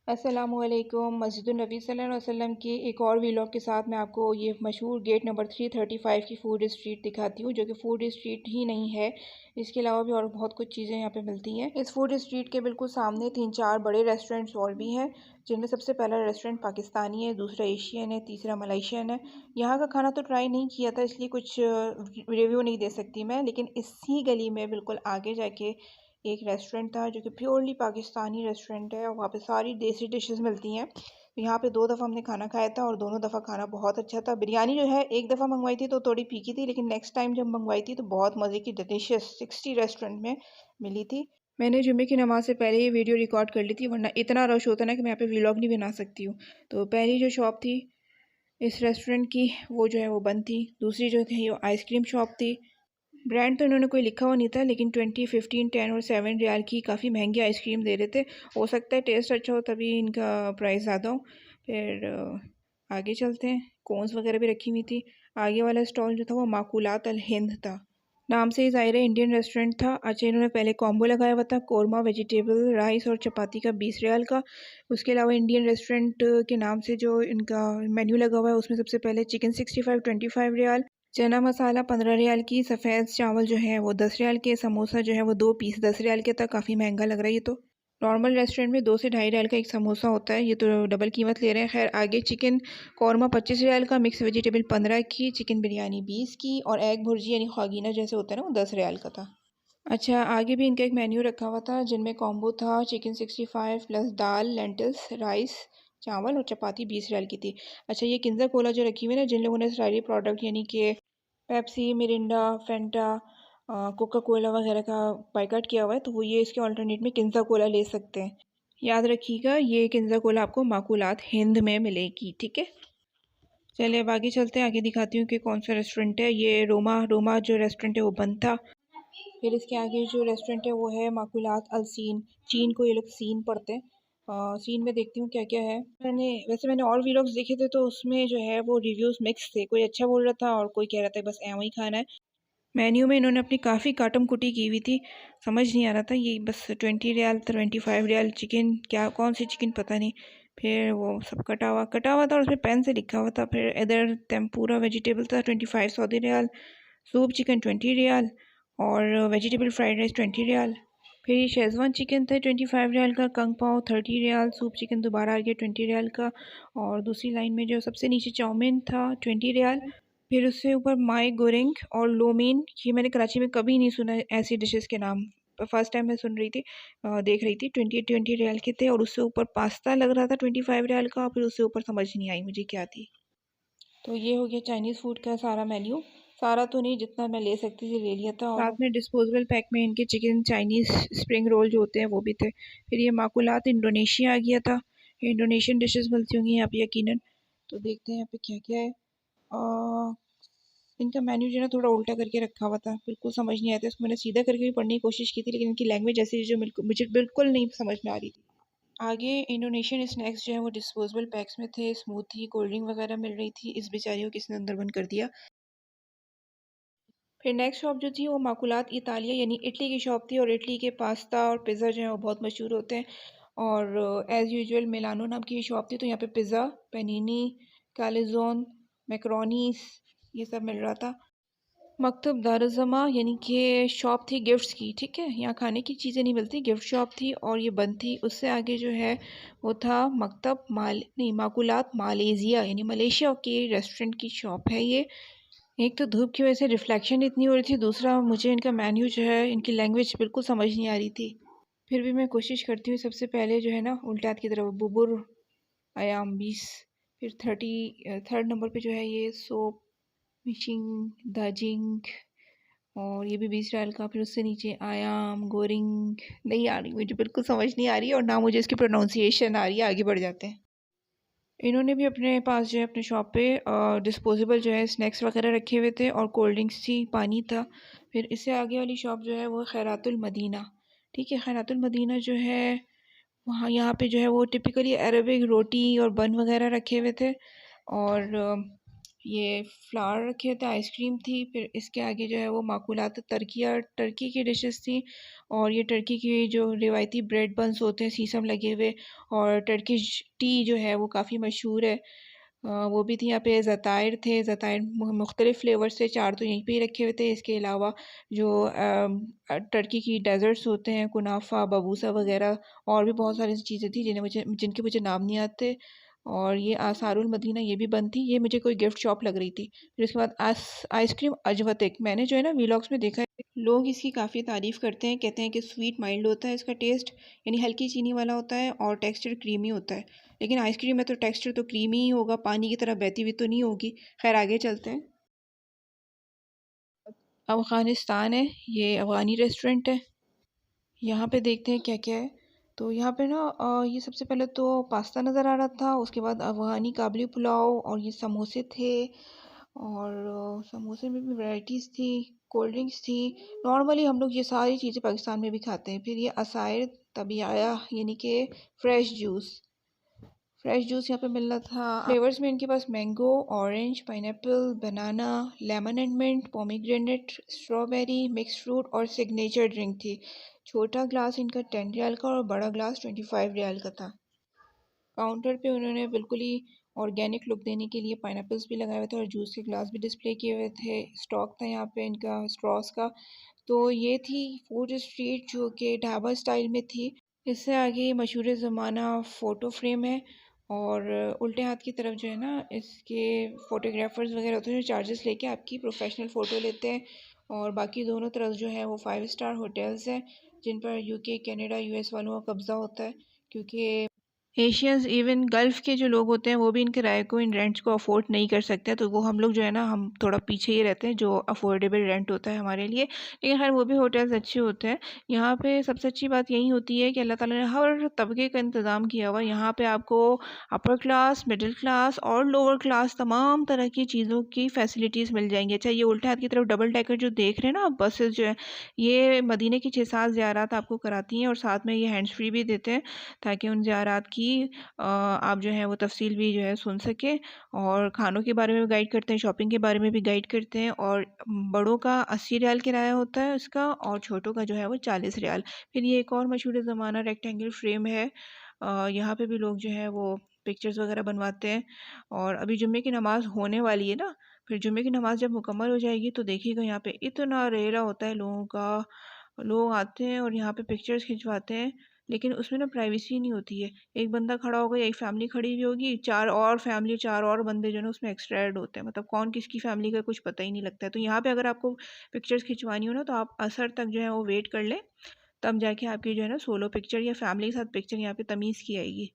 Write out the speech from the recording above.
अस्सलामुअलैकुम। मस्जिदुन नबी सल्लल्लाहु अलैहि वसल्लम की एक और वीलॉग के साथ मैं आपको ये मशहूर गेट नंबर 335 की फ़ूड स्ट्रीट दिखाती हूँ, जो कि फ़ूड स्ट्रीट ही नहीं है, इसके अलावा भी और बहुत कुछ चीज़ें यहाँ पे मिलती हैं। इस फ़ूड स्ट्रीट के बिल्कुल सामने 3-4 बड़े रेस्टोरेंट्स और भी हैं, जिनमें सबसे पहला रेस्टोरेंट पाकिस्तानी है, दूसरा एशियन है, तीसरा मलेशियन है। यहाँ का खाना तो ट्राई नहीं किया था, इसलिए कुछ रिव्यू नहीं दे सकती मैं, लेकिन इसी गली में बिल्कुल आगे जाके एक रेस्टोरेंट था जो कि प्योरली पाकिस्तानी रेस्टोरेंट है और वहाँ पे सारी देसी डिशेस मिलती हैं। तो यहाँ पे 2 दफ़ा हमने खाना खाया था और दोनों दफ़ा खाना बहुत अच्छा था। बिरयानी जो है एक दफ़ा मंगवाई थी तो थोड़ी फीकी थी, लेकिन नेक्स्ट टाइम जब मंगवाई थी तो बहुत मज़े की डिलीशियस 60 रेस्टोरेंट में मिली थी। मैंने जुम्मे की नमाज़ से पहले ये वीडियो रिकॉर्ड कर ली थी, वरना इतना रश होता ना कि मैं यहाँ पे व्लॉग नहीं बना सकती हूँ। तो पहली जो शॉप थी इस रेस्टोरेंट की वो जो है वो बंद थी। दूसरी जो थी वो आइसक्रीम शॉप थी। ब्रांड तो इन्होंने कोई लिखा हुआ नहीं था, लेकिन 20, 15, 10 और 7 रियाल की काफ़ी महंगी आइसक्रीम दे रहे थे। हो सकता है टेस्ट अच्छा हो तभी इनका प्राइस ज़्यादा हो। फिर आगे चलते हैं। कोन्स वगैरह भी रखी हुई थी। आगे वाला स्टॉल जो था वो माकुलात अल हिंद था। नाम से ही ज़ाहिर है इंडियन रेस्टोरेंट था। अच्छा, इन्होंने पहले कॉम्बो लगाया हुआ था, कौरमा, वेजिटेबल राइस और चपाती का 20 रियाल का। उसके अलावा इंडियन रेस्टोरेंट के नाम से जो इनका मेन्यू लगा हुआ है उसमें सबसे पहले चिकन 65 25 रियाल, चना मसाला 15 रियाल की, सफ़ेद चावल जो है वो 10 रियाल के, समोसा जो है वो 2 पीस 10 रियाल के था। काफ़ी महंगा लग रहा है ये तो। नॉर्मल रेस्टोरेंट में 2 से ढाई रियाल का एक समोसा होता है, ये तो डबल कीमत ले रहे हैं। खैर, आगे चिकन कौरमा 25 रियाल का, मिक्स वेजिटेबल 15 की, चिकन बिरयानी 20 की और एग भुर्जी यानी खागीना जैसे होता है ना वो 10 रियाल का था। अच्छा, आगे भी इनका एक मेन्यू रखा हुआ था जिनमें कॉम्बो था चिकन 65 प्लस दाल, लेंटिल्स, राइस, चावल और चपाती 20 रियाल की थी। अच्छा, ये किंजर कोला जो रखी हुई है ना, जिन लोगों ने सारी प्रोडक्ट यानी कि पेप्सी, मिरिंडा, फेंटा, कोका कोला वगैरह का बायकॉट किया हुआ है, तो वो ये इसके अल्टरनेट में किंजर कोला ले सकते हैं। याद रखिएगा, ये किंजर कोला आपको माकुलात हिंद में मिलेगी, ठीक है। चलिए अब आगे चलते हैं। आगे दिखाती हूँ कि कौन सा रेस्टोरेंट है। ये रोमा रोमा जो रेस्टोरेंट है वो बंद था। फिर इसके आगे जो रेस्टोरेंट है वो है माकुलात अल सीन। चीन को ये लोग सीन पढ़ते हैं। सीन में देखती हूँ क्या क्या है। मैंने और वीलॉग्स देखे थे तो उसमें जो है वो रिव्यूज़ मिक्स थे, कोई अच्छा बोल रहा था और कोई कह रहा था बस ऐਵੇਂ ही खाना है। मेन्यू में इन्होंने अपनी काफ़ी काटम कुटी की हुई थी, समझ नहीं आ रहा था ये बस 20 रियाल 25 रियाल चिकन, क्या कौन सी चिकन पता नहीं। फिर वो सब कटा हुआ था और उसमें पेन से लिखा हुआ था। फिर इधर टेम्पूरा वेजिटेबल था 25 Saudi riyal, soup chicken 20 riyal और वेजिटेबल फ्राइड राइस 20 रियाल। फिर ये शेजवान चिकन था 25 रियाल का, कंग पाओ 30 रियाल, सूप चिकन दोबारा आ गया 20 रियाल का और दूसरी लाइन में जो सबसे नीचे चाउमीन था 20 रियाल। फिर उससे ऊपर माई गोरेंग और लोमीन, ये मैंने कराची में कभी नहीं सुना ऐसी डिशेस के नाम, फर्स्ट टाइम मैं सुन रही थी, देख रही थी। 20 रियाल के थे और उससे ऊपर पास्ता लग रहा था 25 रियाल का, फिर उससे ऊपर समझ नहीं आई मुझे क्या थी। तो ये हो गया चाइनीज़ फूड का सारा मेन्यू। सारा तो नहीं, जितना मैं ले सकती थी ले लिया था। और साथ में डिस्पोजेबल पैक में इनके चिकन चाइनीज़ स्प्रिंग रोल जो होते हैं वो भी थे। फिर ये माकुलात इंडोनेशिया आ गया था। इंडोनेशियन डिशेस मिलती होंगी यहाँ पे यकीनन। तो देखते हैं यहाँ पे क्या क्या है। इनका मेन्यू जो है ना थोड़ा उल्टा करके रखा हुआ था, बिल्कुल समझ नहीं आया था। इसको मैंने सीधा करके भी पढ़ने की कोशिश की थी, लेकिन इनकी लैंग्वेज ऐसी जो मुझे बिल्कुल नहीं समझ में आ रही थी। आगे इंडोनेशियन स्नैक्स जो है वो डिस्पोजेबल पैक्स में थे, स्मूथी, कोल्ड ड्रिंक वगैरह मिल रही थी। इस बेचारी को किसने अंदर बंद कर दिया। फिर नेक्स्ट शॉप जो थी वो माकुलात इतालिया यानी इटली की शॉप थी और इटली के पास्ता और पिज़्ज़ा जो है वो बहुत मशहूर होते हैं। और एज़ यूजुअल मिलानो नाम की ये शॉप थी, तो यहाँ पे पिज़्ज़ा, पैनीनी, कैलिज़ोन, मैक्रोनीस ये सब मिल रहा था। मकतब दारुज़्ज़मा यानी कि शॉप थी गिफ्ट्स की, ठीक है। यहाँ खाने की चीज़ें नहीं मिलती, गिफ्ट शॉप थी और ये बंद थी। उससे आगे जो है वो था मकतब माल नहीं माकुलात मालेज़िया यानी मलेशिया के रेस्टोरेंट की शॉप है ये। एक तो धूप की वजह से रिफ्लेक्शन इतनी हो रही थी, दूसरा मुझे इनका मेन्यू जो है इनकी लैंग्वेज बिल्कुल समझ नहीं आ रही थी। फिर भी मैं कोशिश करती हूँ। सबसे पहले जो है ना उल्टे हाथ की तरफ बुबुर आयाम 20, फिर 3rd नंबर पे जो है ये सोप मिशिंग दाजिंग और ये भी 20 रियाल का। फिर उससे नीचे आयाम गोरिंग, नहीं आ रही मुझे, बिल्कुल समझ नहीं आ रही और ना मुझे इसकी प्रोनाउंसिएशन आ रही है। आगे बढ़ जाते हैं। इन्होंने भी अपने पास जो है अपने शॉप पे डिस्पोजेबल जो है स्नैक्स वगैरह रखे हुए थे और कोल्ड ड्रिंक्स थी, पानी था। फिर इससे आगे वाली शॉप जो है वो खैरातुल मदीना, ठीक है। खैरातुल मदीना जो है वहाँ यहाँ पे जो है वो टिपिकली अरबिक रोटी और बन वगैरह रखे हुए थे। और ये फ्लावर रखे थे, आइसक्रीम थी, फिर इसके आगे जो है वो माकूलात तर्किया टर्की की डिशेस थी। और ये टर्की की जो रिवायती ब्रेड बंस होते हैं सीसम लगे हुए, और टर्किश टी जो है वो काफ़ी मशहूर है। वो भी थी यहाँ पे। ज़तायर थे, ज़तायर मुख्तलिफ़ फ्लेवर्स थे, चार तो यहीं पे ही रखे हुए थे। इसके अलावा जो टर्की की डेजर्ट्स होते हैं, कुनाफा, बबूसा वगैरह, और भी बहुत सारी चीज़ें थी जिनके मुझे नाम नहीं आते। और ये आसारुल मदीना ये भी बंद थी, ये मुझे कोई गिफ्ट शॉप लग रही थी। फिर उसके बाद आइसक्रीम अजवतिक, मैंने जो है ना वीलॉग्स में देखा है, लोग इसकी काफ़ी तारीफ़ करते हैं, कहते हैं कि स्वीट माइल्ड होता है इसका टेस्ट, यानी हल्की चीनी वाला होता है, और टेक्सचर क्रीमी होता है। लेकिन आइसक्रीम में तो टेक्सचर तो क्रीमी ही होगा, पानी की तरह बहती हुई तो नहीं होगी। खैर आगे चलते हैं। अफ़गानिस्तान है, ये अफ़गानी रेस्टोरेंट है। यहाँ पे देखते हैं क्या क्या है। तो यहाँ पे ना ये सबसे पहले तो पास्ता नज़र आ रहा था, उसके बाद अफ़गानी काबली पुलाव, और ये समोसे थे। और समोसे में भी वैरायटीज़ थी, कोल्ड ड्रिंक्स थी। नॉर्मली हम लोग ये सारी चीज़ें पाकिस्तान में भी खाते हैं। फिर ये असायर तभी आया, यानी कि फ्रेश जूस यहाँ पे मिल रहा था। फ्लेवर्स में इनके पास mango, orange, pineapple, banana, lemon and mint, pomegranate, strawberry, mix fruit, और सिग्नेचर ड्रिंक थी। छोटा ग्लास इनका 10 रियाल का और बड़ा ग्लास 25 रियाल का था। काउंटर पे उन्होंने बिल्कुल ही ऑर्गेनिक लुक देने के लिए पाइनएप्पल्स भी लगाए हुए थे, और जूस के ग्लास भी डिस्प्ले किए हुए थे। स्टॉक था यहाँ पे इनका स्ट्रॉस का। तो ये थी फूड स्ट्रीट, जो कि ढाबा स्टाइल में थी। इससे आगे मशहूर ज़माना फ़ोटो फ्रेम है, और उल्टे हाथ की तरफ जो है ना, इसके फ़ोटोग्राफ़र्स वगैरह होते हैं जो चार्जेस लेके आपकी प्रोफेशनल फ़ोटो लेते हैं। और बाकी दोनों तरफ जो है वो 5 स्टार होटल्स हैं, जिन पर यूके, कनाडा, यूएस वालों का कब्ज़ा होता है। क्योंकि एशियंस, इवन गल्फ़ के जो लोग होते हैं, वो भी इन किराए को, इन रेंट्स को अफोर्ड नहीं कर सकते। तो वो हम लोग जो है ना, हम थोड़ा पीछे ही रहते हैं, जो अफोर्डेबल रेंट होता है हमारे लिए। लेकिन खैर वो भी होटल्स अच्छे होते हैं। यहाँ पे सबसे अच्छी बात यही होती है कि अल्लाह ताला ने हर तबके का इंतज़ाम किया हुआ है। यहाँ पे आपको अपर क्लास, मिडिल क्लास और लोअर क्लास तमाम तरह की चीज़ों की फैसिलिटीज़ मिल जाएंगी। अच्छा, ये उल्टे हाथ की तरफ डबल डेकर जो देख रहे हैं ना आप, बसेस जो है, ये मदीने की 6-7 ज़ियारत आपको कराती हैं, और साथ में ये हैंड्स फ्री भी देते हैं, ताकि उन ज़ियारत की आप जो है वो तफसील भी जो है सुन सकें। और खानों के बारे में भी गाइड करते हैं, शॉपिंग के बारे में भी गाइड करते हैं। और बड़ों का 80 रियाल किराया होता है उसका, और छोटों का जो है वो 40 रियाल। फिर ये एक और मशहूर ज़माना रेक्टेंगल फ्रेम है। यहाँ पे भी लोग जो है वो पिक्चर्स वगैरह बनवाते हैं। और अभी जुम्मे की नमाज़ होने वाली है ना, फिर जुम्मे की नमाज़ जब मुकम्मल हो जाएगी तो देखिएगा यहाँ पे इतना रेरा होता है लोगों का। लोग आते हैं और यहाँ पे पिक्चर्स खिंचवाते हैं, लेकिन उसमें ना प्राइवेसी नहीं होती है। एक बंदा खड़ा होगा, एक फैमिली खड़ी हुई होगी, चार और बंदे जो है ना उसमें एक्स्ट्रा ऐड होते हैं, मतलब कौन किसकी फैमिली का कुछ पता ही नहीं लगता है। तो यहाँ पे अगर आपको पिक्चर्स खिंचवानी हो ना, तो आप असर तक जो है वो वेट कर लें, तब जाके आपकी जो है ना सोलो पिक्चर या फैमिली के साथ पिक्चर यहाँ पे तमीज़ की आएगी।